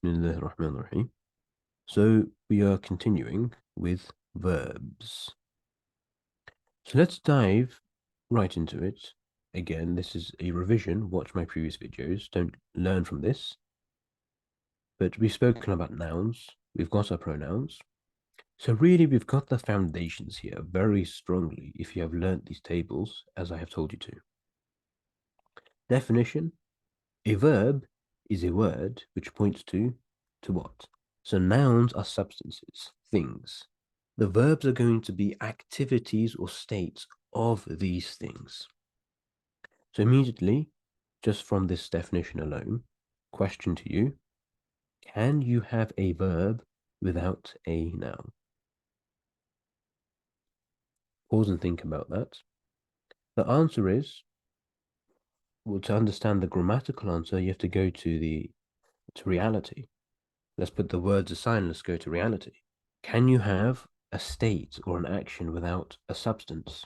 Bismillah ar-Rahman ar-Rahim. So we are continuing with verbs. So let's dive right into it. Again, this is a revision. Watch my previous videos. Don't learn from this. But we've spoken about nouns. We've got our pronouns. So really, we've got the foundations here very strongly if you have learnt these tables as I have told you to. Definition: a verb is a word which points to what? So nouns are substances, things. The verbs are going to be activities or states of these things. So immediately, just from this definition alone, question to you, can you have a verb without a noun? Pause and think about that. The answer is, well, to understand the grammatical answer, you have to go to reality. Let's put the words aside and let's go to reality. Can you have a state or an action without a substance?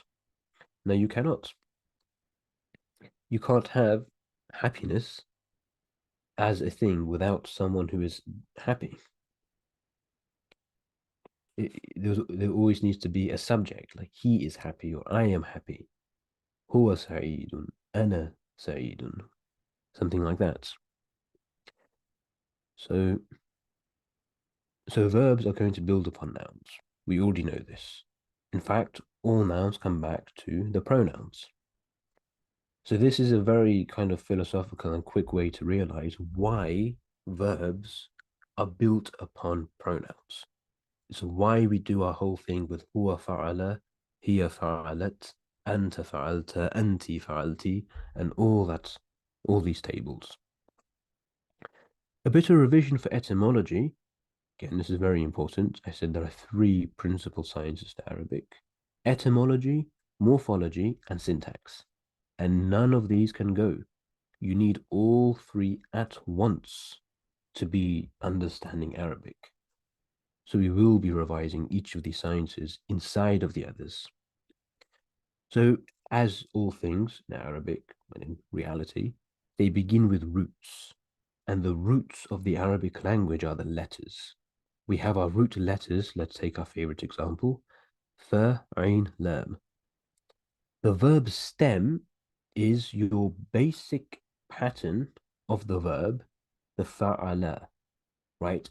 No, you cannot. You can't have happiness as a thing without someone who is happy. There always needs to be a subject, like he is happy or I am happy. هو سعيد, أنا سعيد, something like that. So, so verbs are going to build upon nouns. We already know this. In fact, all nouns come back to the pronouns. So this is a very kind of philosophical and quick way to realize why verbs are built upon pronouns. So why we do our whole thing with huwa fa'ala, hiya fa'alat, anta fa'alta, anti fa'alti, and all these tables. A bit of revision for etymology. Again, this is very important. I said there are three principal sciences to Arabic: etymology, morphology, and syntax. And none of these can go. You need all three at once to be understanding Arabic. So we will be revising each of these sciences inside of the others. So as all things in Arabic and in reality, they begin with roots. And the roots of the Arabic language are the letters. We have our root letters. Let's take our favorite example. Fa, Ain, Lam. The verb stem is your basic pattern of the verb, the fa'ala, right?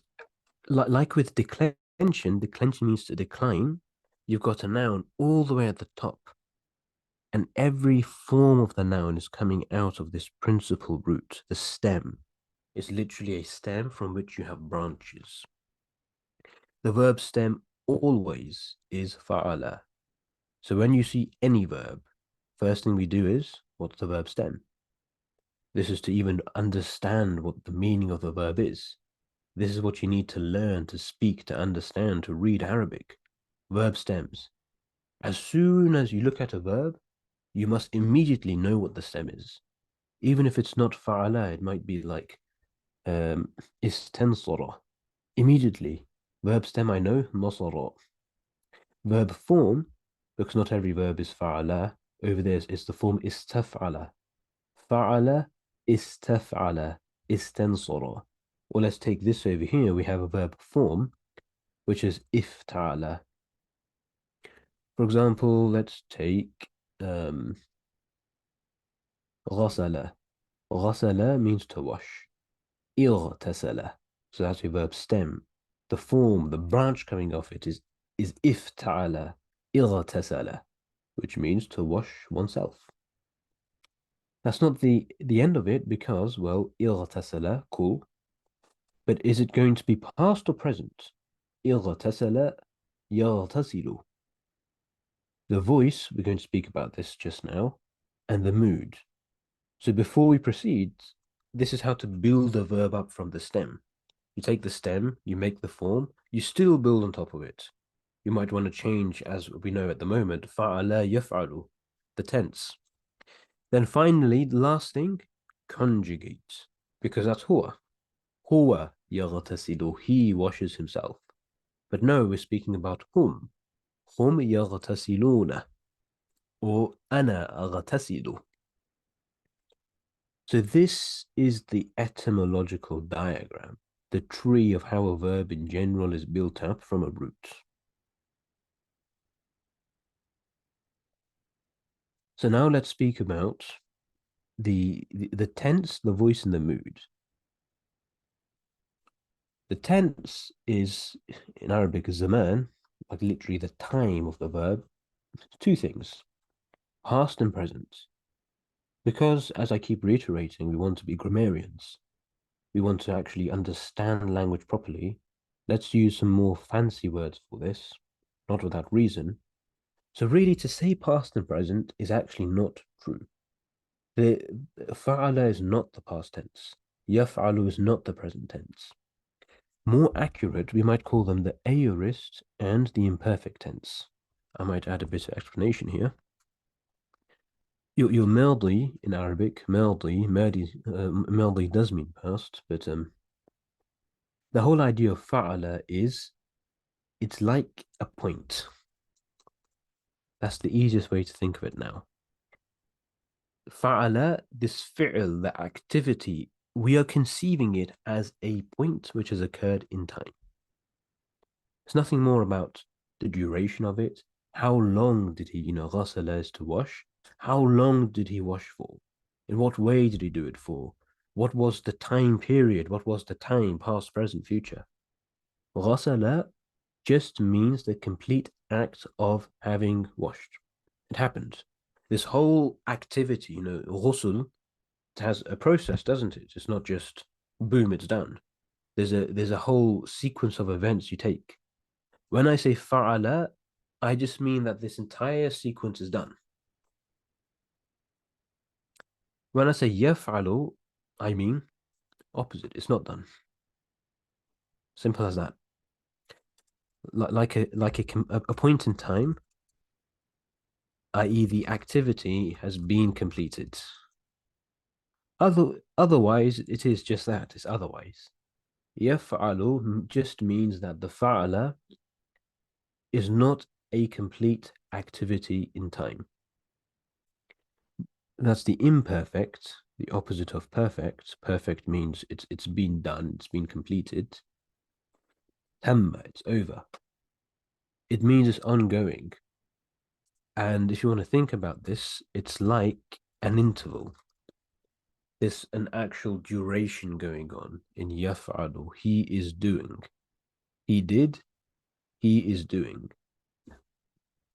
Like with declension means to decline. You've got a noun all the way at the top, and every form of the noun is coming out of this principal root, the stem. It's literally a stem from which you have branches. The verb stem always is fa'ala. So when you see any verb, first thing we do is, what's the verb stem? This is to even understand what the meaning of the verb is. This is what you need to learn, to speak, to understand, to read Arabic. Verb stems. As soon as you look at a verb, you must immediately know what the stem is. Even if it's not fa'ala, it might be like istansara. Immediately. Verb stem I know, nasara. Verb form, because not every verb is fa'ala, over there is the form istaf'ala. Fa'ala, istaf'ala, istansara. Well, let's take this over here. We have a verb form, which is ifta'ala. For example, let's take غسل. غسل means to wash. اغتسل. So that's your verb stem. The form, the branch coming off it is ifta'ala, اغتسل, which means to wash oneself. That's not the end of it because, well, اغتسل, cool. But is it going to be past or present? اغتسل يغتسل. The voice, we're going to speak about this just now, and the mood. So before we proceed, this is how to build a verb up from the stem. You take the stem, you make the form, you still build on top of it. You might want to change, as we know at the moment, fa'ala yaf'alu, the tense. Then finally, the last thing, conjugate, because that's huwa. Huwa yaghtasilu, he washes himself. But no, we're speaking about hum. Hum yaghtasiluna, or ana aghtasilu. So this is the etymological diagram. the tree of how a verb in general is built up from a root. So now let's speak about the tense, the voice, and the mood. The tense is in Arabic zaman, like literally the time of the verb. Two things, past and present. Because, as I keep reiterating, we want to be grammarians. We want to actually understand language properly. Let's use some more fancy words for this, not without reason. So, really, to say past and present is actually not true. The fa'ala is not the past tense. Yaf'alu is not the present tense. More accurate, we might call them the aorist and the imperfect tense. I might add a bit of explanation here. Your meldi in Arabic, meldi does mean past, but the whole idea of fa'ala is it's like a point. That's the easiest way to think of it now. Fa'ala, this fi'l, the activity, we are conceiving it as a point which has occurred in time. It's nothing more about the duration of it. How long did he, ghasala is to wash? How long did he wash for? In what way did he do it for? What was the time period? What was the time, past, present, future? Ghasala just means the complete act of having washed. It happened. This whole activity, ghusl, it has a process, doesn't it? It's not just boom, it's done. There's a whole sequence of events you take. When I say fa'ala, I just mean that this entire sequence is done. When I say yaf'alu, I mean opposite. It's not done. Simple as that. Like a point in time, i.e., the activity has been completed. Otherwise, it is just that. It's otherwise. Yaf'alu just means that the fa'ala is not a complete activity in time. That's the imperfect, the opposite of perfect. Perfect means it's been done, it's been completed. Tamma, it's over. It means it's ongoing. And if you want to think about this, it's like an interval. There's an actual duration going on in yaf'alu. He is doing. He did, he is doing.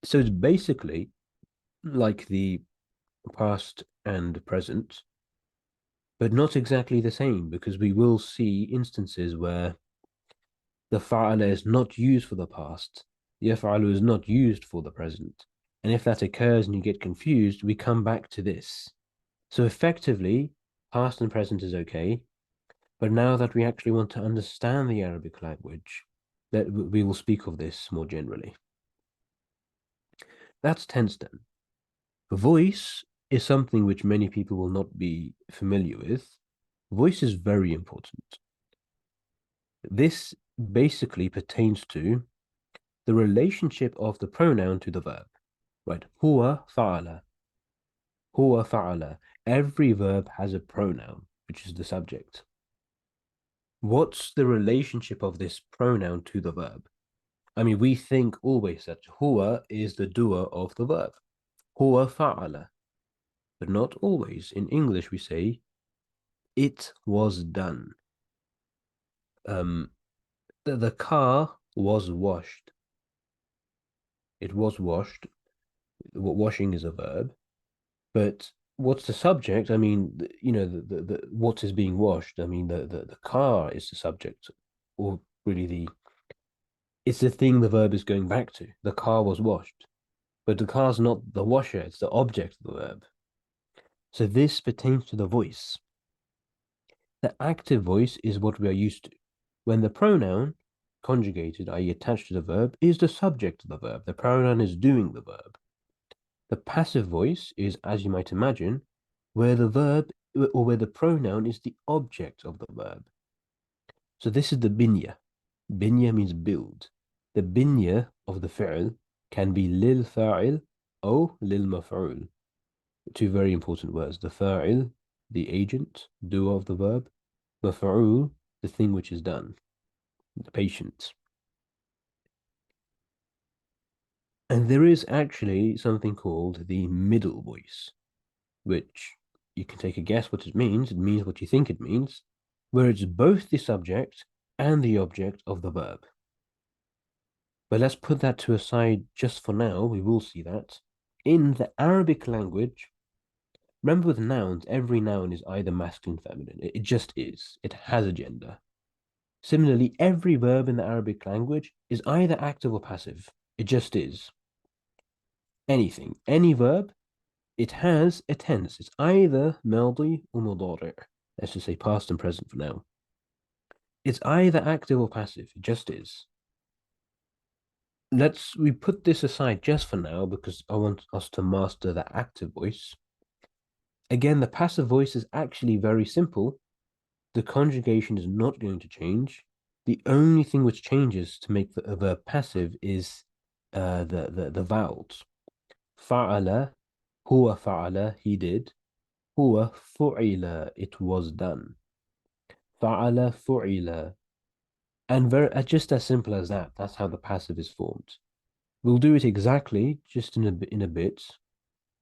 So it's basically like the past and present, but not exactly the same because we will see instances where the fa'ala is not used for the past, yaf'alu is not used for the present. And if that occurs and you get confused, we come back to this. So effectively, past and present is okay. But now that we actually want to understand the Arabic language, that we will speak of this more generally. That's tense then. Voice is something which many people will not be familiar with. Voice is very important. This basically pertains to the relationship of the pronoun to the verb. Right? Huwa fa'ala. Huwa fa'ala. Every verb has a pronoun, which is the subject. What's the relationship of this pronoun to the verb? I mean, we think always that huwa is the doer of the verb. Huwa fa'ala. But not always. In English, we say, it was done. The car was washed. It was washed. Washing is a verb. But what's the subject? I mean, the what is being washed? I mean, the car is the subject, or really it's the thing the verb is going back to. The car was washed, but the car's not the washer; it's the object of the verb. So this pertains to the voice. The active voice is what we are used to. When the pronoun conjugated, i.e., attached to the verb, is the subject of the verb. The pronoun is doing the verb. The passive voice is, as you might imagine, where the verb or where the pronoun is the object of the verb. So this is the binya. Binya means build. The binya of the fi'l can be lil fa'il or lil maf'ul. Two very important words. The fa'il, the agent, doer of the verb. Maf'ul, the thing which is done, the patient. And there is actually something called the middle voice, which you can take a guess what it means. It means what you think it means, where it's both the subject and the object of the verb. But let's put that to a side just for now. We will see that. In the Arabic language, remember with nouns, every noun is either masculine, feminine. It just is. It has a gender. Similarly, every verb in the Arabic language is either active or passive. It just is. Anything, any verb, it has a tense. It's either ماضي or مضارع. Let's just say past and present for now. It's either active or passive. It just is. We put this aside just for now because I want us to master the active voice. Again, the passive voice is actually very simple. The conjugation is not going to change. The only thing which changes to make the verb passive is the vowels. فعل, هو فعل, he did. هو فعل, it was done. فعل فعل. And just as simple as that, that's how the passive is formed. We'll do it exactly just in a bit,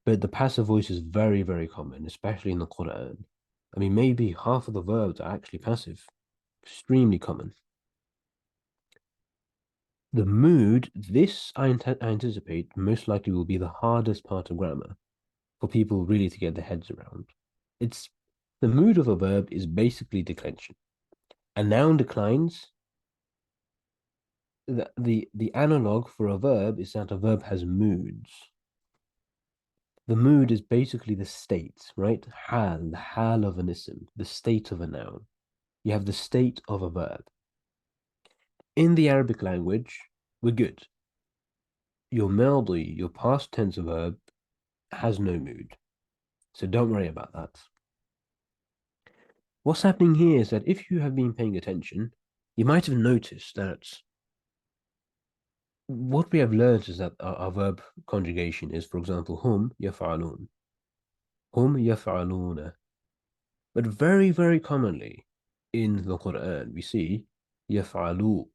but the passive voice is very, very common, especially in the Quran. I mean, maybe half of the verbs are actually passive. Extremely common. The mood, this I anticipate most likely will be the hardest part of grammar for people really to get their heads around. It's the mood of a verb is basically declension. A noun declines. The analog for a verb is that a verb has moods. The mood is basically the state, right? Hal, the hal of an ism, the state of a noun. You have the state of a verb. In the Arabic language, we're good. Your melody, your past tense verb, has no mood. So don't worry about that. What's happening here is that if you have been paying attention, you might have noticed that what we have learned is that our verb conjugation is, for example, hum yaf'alun. Hum yaf'aluna. But very, very commonly in the Quran, we see yaf'alu.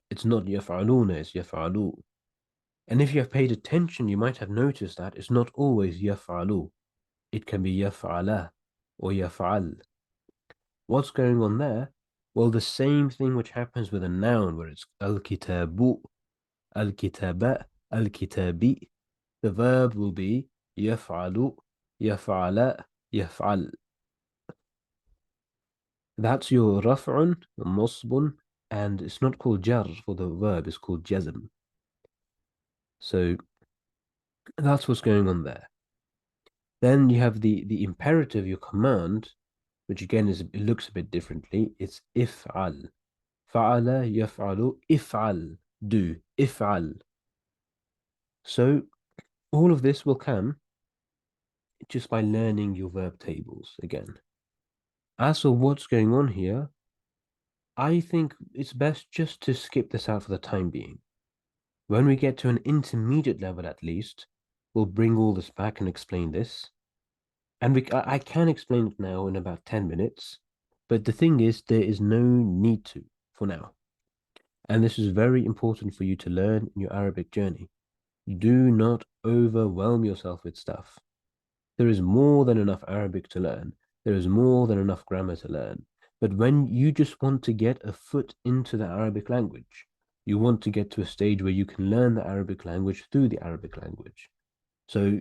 It's not yaf'aluna, it's yaf'alu. And if you have paid attention, you might have noticed that it's not always yaf'alu. It can be yaf'ala or yaf'al. What's going on there? Well, the same thing which happens with a noun where it's al-kitabu, al-kitaba, al-kitabi. The verb will be yaf'alu, yaf'ala, yaf'al. That's your raf'un, nasbun, and it's not called jar for the verb, it's called jazm. So that's what's going on there. Then you have the imperative, your command, which again it looks a bit differently. It's if'al. Fa'ala yaf'alu if'al. Do. If'al. So all of this will come just by learning your verb tables again. As for what's going on here, I think it's best just to skip this out for the time being. When we get to an intermediate level at least, we'll bring all this back and explain this. And I can explain it now in about 10 minutes, but the thing is, there is no need to for now. And this is very important for you to learn in your Arabic journey. Do not overwhelm yourself with stuff. There is more than enough Arabic to learn. There is more than enough grammar to learn. But when you just want to get a foot into the Arabic language, you want to get to a stage where you can learn the Arabic language through the Arabic language. So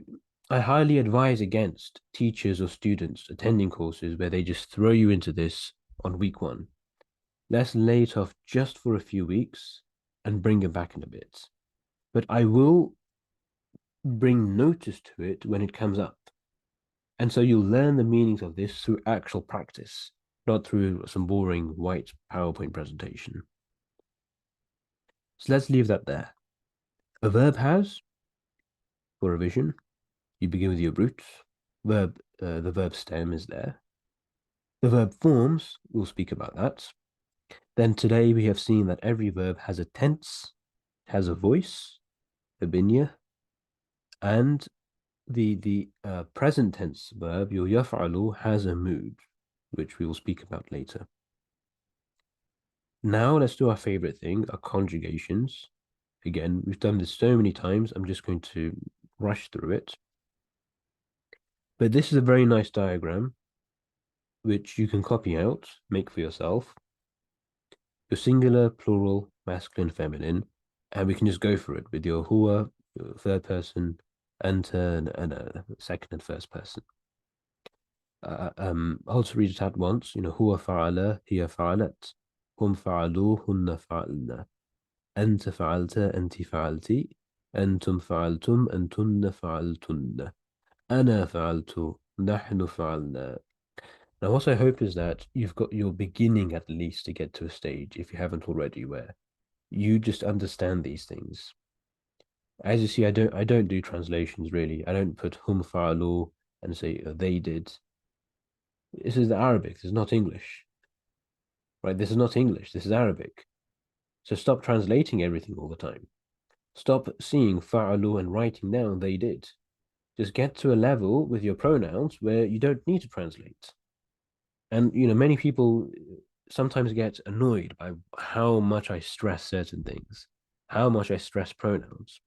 I highly advise against teachers or students attending courses where they just throw you into this on week one. Let's lay it off just for a few weeks and bring it back in a bit. But I will bring notice to it when it comes up. And so you'll learn the meanings of this through actual practice, not through some boring white PowerPoint presentation. So let's leave that there. A verb has, for revision, you begin with your roots. The verb stem is there. The verb forms, we'll speak about that. Then today we have seen that every verb has a tense, has a voice, a binya, and the present tense verb, your yaf'alu, has a mood, which we will speak about later. Now let's do our favorite thing, our conjugations. Again, we've done this so many times. I'm just going to rush through it. But this is a very nice diagram, which you can copy out, make for yourself. Your singular, plural, masculine, feminine, and we can just go for it with your huwa, your third person, anta, and second and first person. I'll just read it out once. هو فعل هي فعلت هم فعلوا هن فعلنا أنت فعلت أنت فعلتي أنتم فعلتم أنتن فعلتن أنا فعلت نحن فعلنا. Now, what I hope is that you've got your beginning at least to get to a stage, if you haven't already, where you just understand these things. As you see, I don't do translations really. I don't put hum fa'alu and say they did. This is the Arabic. This is not English, right? This is not English. This is Arabic. So stop translating everything all the time. Stop seeing fa'alu and writing down they did. Just get to a level with your pronouns where you don't need to translate. And many people sometimes get annoyed by how much I stress certain things, how much I stress pronouns.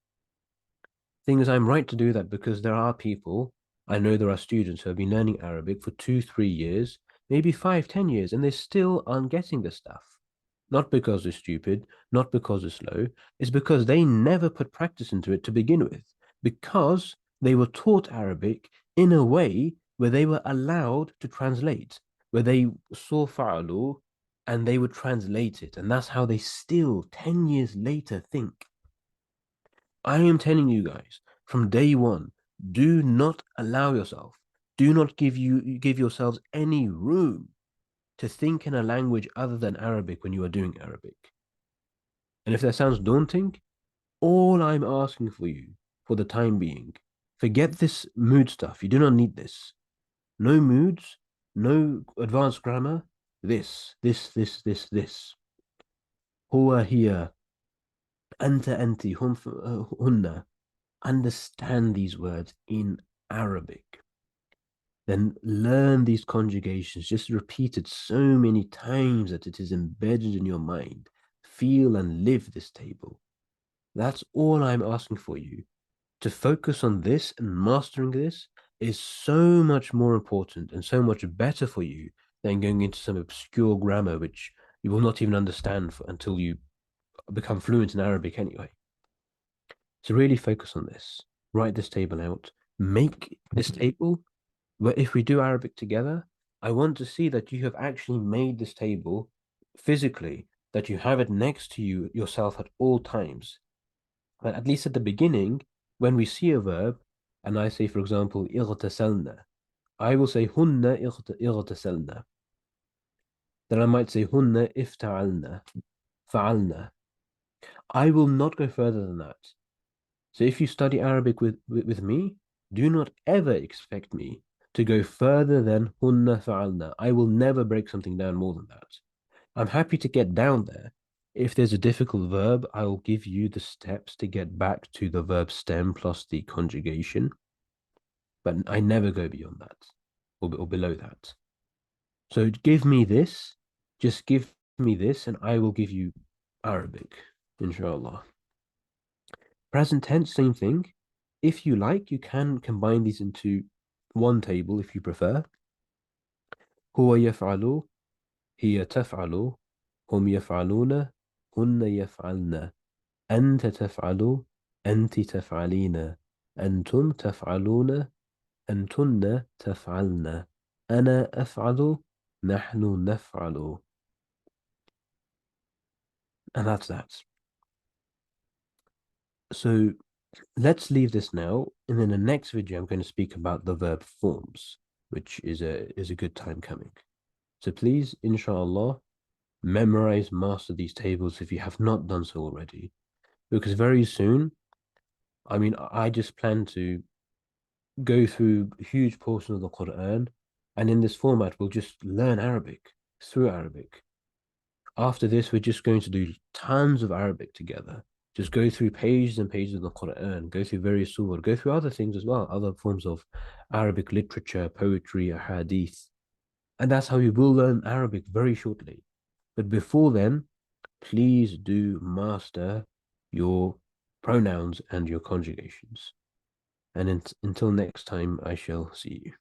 Thing is, I'm right to do that because there are people, I know there are students who have been learning Arabic for 2, 3 years, maybe 5, 10 years, and they still aren't getting this stuff. Not because they're stupid, not because they're slow, it's because they never put practice into it to begin with, because they were taught Arabic in a way where they were allowed to translate, where they saw fa'alu and they would translate it. And that's how they still, 10 years later, think. I am telling you guys from day one, do not allow yourself, do not give yourselves any room to think in a language other than Arabic when you are doing Arabic. And if that sounds daunting, all I'm asking for you for the time being, forget this mood stuff. You do not need this. No moods, no advanced grammar. This. هو هي أنت هن. Understand these words in Arabic. Then learn these conjugations. Just repeat it so many times that it is embedded in your mind. Feel and live this table. That's all I'm asking for you. To focus on this and mastering this is so much more important and so much better for you than going into some obscure grammar which you will not even understand until you become fluent in Arabic anyway. So really focus on this. Write this table out. Make this table where if we do Arabic together, I want to see that you have actually made this table physically, that you have it next to you yourself at all times. But at least at the beginning, when we see a verb, and I say, for example, اغتسلنا, I will say هن اغتسلنا. Then I might say هن افتعلنا, فعلنا. I will not go further than that. So if you study Arabic with me, do not ever expect me to go further than hunna fa'alna. I will never break something down more than that. I'm happy to get down there. If there's a difficult verb, I will give you the steps to get back to the verb stem plus the conjugation. But I never go beyond that or below that. So give me this, just give me this, and I will give you Arabic, inshallah. Present tense, same thing. If you like, you can combine these into one table if you prefer. هو يفعل هي تفعل هم يفعلون هن يفعلن أنت تفعل أنت تفعلين أنتم تفعلون أنتن تفعلن أنا أفعل نحن نفعل. And that's that. So let's leave this now. And in the next video, I'm going to speak about the verb forms, which is a good time coming. So please, inshallah, memorize, master these tables if you have not done so already. Because very soon, I mean, I just plan to go through huge portions of the Quran, and in this format, we'll just learn Arabic through Arabic. After this, we're just going to do tons of Arabic together. Just go through pages and pages of the Quran, go through various surah, go through other things as well, other forms of Arabic literature, poetry, hadith. And that's how you will learn Arabic very shortly. But before then, please do master your pronouns and your conjugations. And until next time, I shall see you.